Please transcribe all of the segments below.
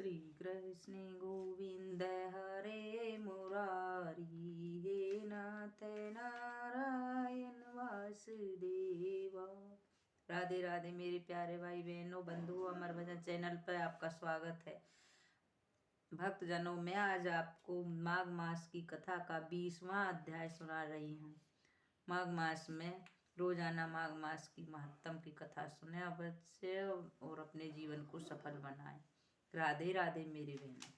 श्री कृष्ण गोविंद हरे मुरारी, हे नाथ नारायण वासुदेवा। राधे राधे मेरे प्यारे भाई बहनों, बंधुओं, अमर भजन चैनल पर आपका स्वागत है। भक्तजनों, मैं आज आपको माघ मास की कथा का 20वां अध्याय सुना रही हूँ। माघ मास में रोजाना माघ मास की महत्तम की कथा सुने अवश्य और अपने जीवन को सफल बनाएं। राधे राधे मेरे बहनों।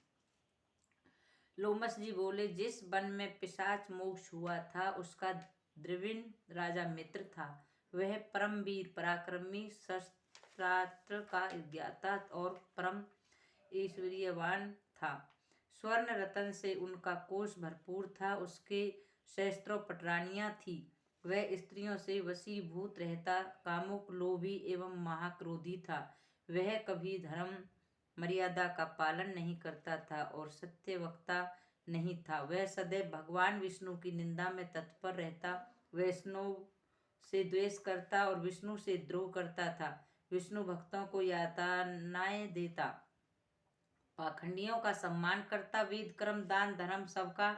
लोमस जी बोले, जिस वन में पिशाच मोक्ष हुआ था उसका द्रविण राजा मित्र था। वह परम वीर पराक्रमी, शस्त्रास्त्र का ज्ञाता और परम ऐश्वर्यवान था। स्वर्ण रतन से उनका कोष भरपूर था। उसके सहस्त्रों पटरानियां थी। वह स्त्रियों से वशीभूत रहता, कामुक, लोभी एवं महाक्रोधी था। वह कभी धर्म मर्यादा का पालन नहीं करता था और सत्य वक्ता नहीं था। वह सदैव भगवान विष्णु की निंदा में तत्पर रहता, वैष्णव से द्वेष करता और विष्णु से द्रोह करता था। विष्णु भक्तों को यातनाएं देता, पाखंडियों का सम्मान करता, वेद कर्म दान धर्म सबका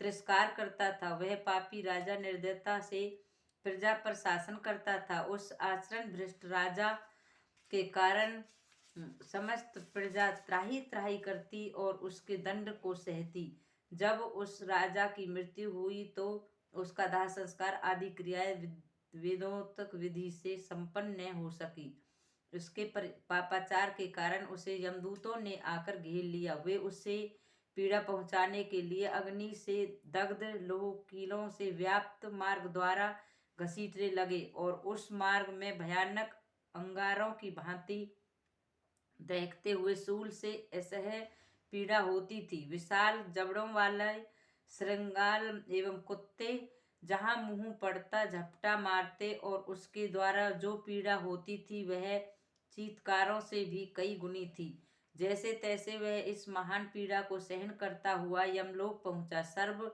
तिरस्कार करता था। वह पापी राजा निर्दयता से प्रजा पर शासन करता था। उस आचरण भ्रष्ट राजा के कारण समस्त प्रजा त्राही त्राही करती और उसके दंड को सहती। जब उस राजा की मृत्यु हुई तो उसका दाह संस्कार आदि क्रियाएं वेदोक्त विधि से संपन्न न हो सकी। उसके पापाचार के कारण उसे यमदूतों ने आकर घेर लिया। वे उससे पीड़ा पहुंचाने के लिए अग्नि से दग्ध लोह कीलों से व्याप्त मार्ग द्वारा घसीटने लगे और उस मार्ग में भयानक अंगारों की भांति दहकते हुए शूल से असह्य पीड़ा होती थी। विशाल जबड़ों वाले श्रृंगाल एवं कुत्ते जहां मुंह पड़ता झपटा मारते और उसके द्वारा जो पीड़ा होती थी वह चीत्कारों से भी कई गुनी थी। जैसे तैसे वह इस महान पीड़ा को सहन करता हुआ यमलोक पहुंचा। सर्व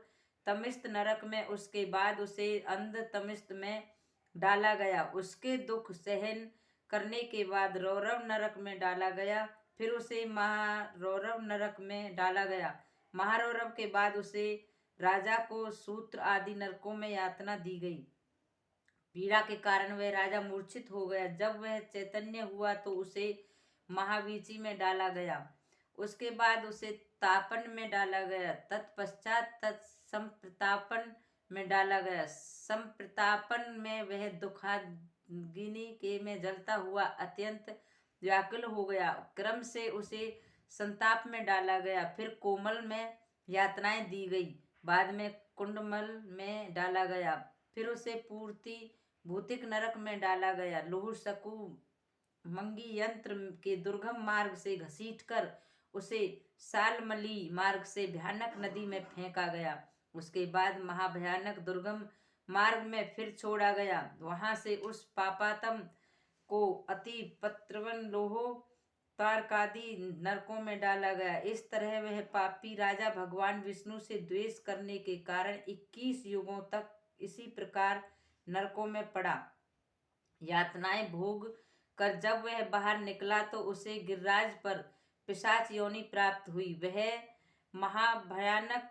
तमिस्त नरक में उसके बाद उसे अंध तमिस्त में डाला गया। उसके दुख सहन करने के बाद रौरव नरक में डाला गया। फिर उसे महारौरव नरक में डाला गया। महारौरव के बाद उसे राजा को सूत्र आदि नरकों में यातना दी गई। पीड़ा के कारण वह राजा मूर्छित हो गया। जब वह चैतन्य हुआ तो उसे महावीची में डाला गया। उसके बाद उसे तापन में डाला गया। तत्पश्चात संप्रतापन में डाला गया। संप्रतापन में वह दुखाग्नि के में जलता हुआ अत्यंत व्याकुल हो गया। क्रम से उसे संताप में डाला गया। फिर कोमल में यातनाएं दी गई। बाद में कुंडमल में डाला गया। फिर उसे पूर्ति भूतिक नरक में डाला गया। लोह सकु मंगी यंत्र के दुर्गम मार्ग से घसीटकर उसे सालमली मार्ग से भयानक नदी में फेंका गया। उसके बाद महाभयानक दुर्गम मार्ग में फिर छोड़ा गया। वहां से उस पापात्म को अति पत्रवन लोहो तारकादि नरकों में डाला गया। इस तरह वह पापी राजा भगवान विष्णु से द्वेष करने के कारण 21 युगों तक इसी प्रकार नरकों में पड़ा। यातनाएं भोग कर जब वह बाहर निकला तो उसे गिरिराज पर पिशाच योनि प्राप्त हुई। वह महाभयानक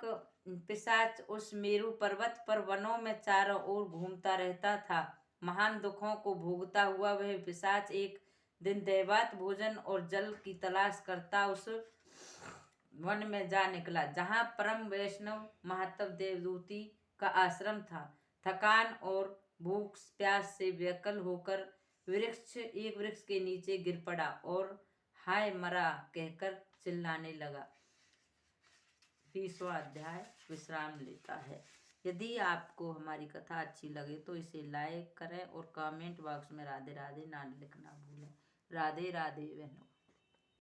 पिशाच उस मेरु पर्वत पर वनों में चारों ओर घूमता रहता था। महान दुखों को भोगता हुआ वह पिशाच एक दिन दैवात भोजन और जल की तलाश करता उस वन में जा निकला जहां परम वैष्णव महात्म देवदूती का आश्रम था। थकान और भूख प्यास से व्याकुल होकर एक वृक्ष के नीचे गिर पड़ा और हाय मरा कहकर चिल्लाने लगा। 20वां अध्याय विश्राम लेता है। यदि आपको हमारी कथा अच्छी लगे तो इसे लाइक करें और कमेंट बॉक्स में राधे राधे ना लिखना भूलें। राधे राधे बहनों।